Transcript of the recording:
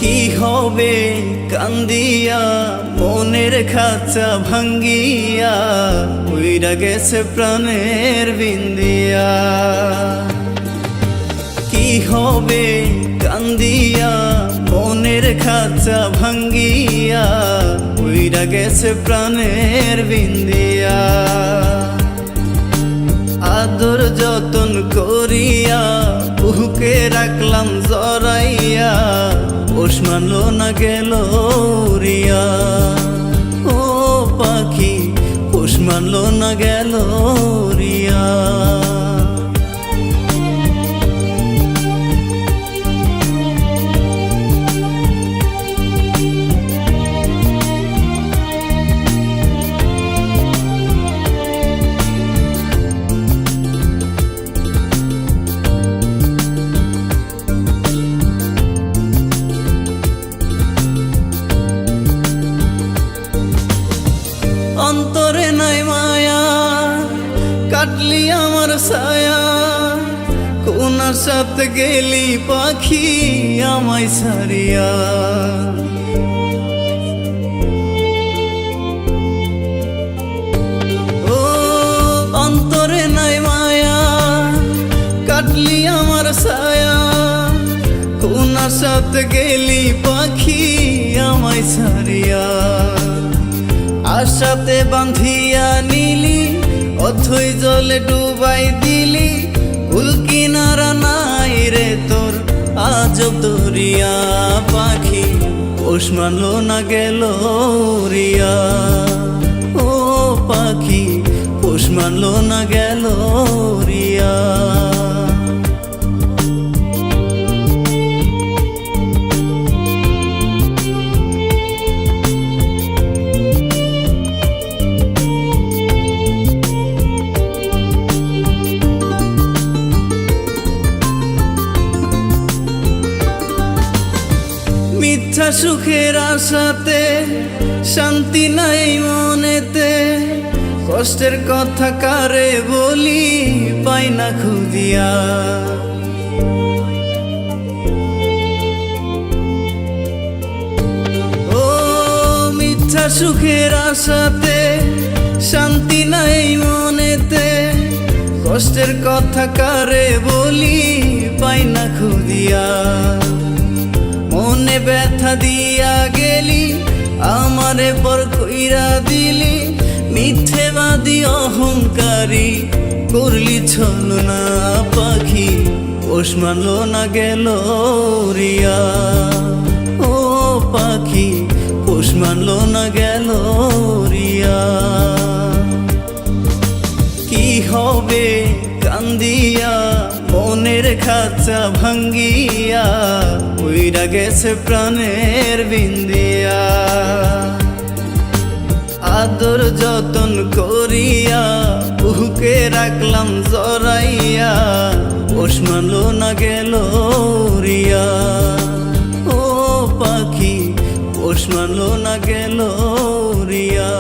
কি হবে কান্দিয়া মনের খাঁচা ভাঙ্গিয়া উইরা গেছে প্রাণের বিন্দিয়া। কি হবে কান্দিয়া মনের খাঁচা ভাঙ্গিয়া উইরা গেছে প্রাণের বিন্দিয়া। আদর যতন করিয়া বুকে রাখলাম জড়াইয়া পোষ মানলো না গেল রিয়া। ও পাখি পোষ মানলো না গেল রিয়া। অন্তরে নাই মায়া কাটলি আমার ছায়া, কোনার সাথে গেলি পাখি আমায় ছাড়িয়া। ও অন্তরে নাই মায়া কাটলি আমার ছায়া, কোনার সাথে গেলি পাখি আমায় ছাড়িয়া। আশাতে বাঁধিয়া নিলি অথই জলে ডুবাই দিলি, কুল কিনারা নাই রে তোর আজব দরিয়া। পাখি পোষ মানলো না গেল রিয়া। ও পাখি পোষ মানলো না গেল রিয়া। মিথ্যা সুখের আশাতে শান্তি নাই মনেতে, কষ্টের কথা কারে বলি পাই না খুঁজিয়া। ও মিথ্যা সুখের আশাতে শান্তি নাই মনেতে, কষ্টের কথা কারে বলি পাই না খুঁজিয়া। মনে ব্যথা দিয়া গেলি আমারে পর কইরা দিলি, মিথ্যেবাদী অহংকারী করলি ছলনা। পাখি পোষ মানলো না গেল রিয়া। ও পাখি পোষ মানলো না গেল রিয়া। কি হবে কান্দিয়া মনের খাঁচা ভাঙ্গিয়া উইরা গেছে প্রাণের বিন্দিয়া। আদর যতন করিয়া বুকে রাখলাম জড়াইয়া পোষ মানলো না গেল রিয়া। ও পাখি পোষ মানলো না গেল রিয়া।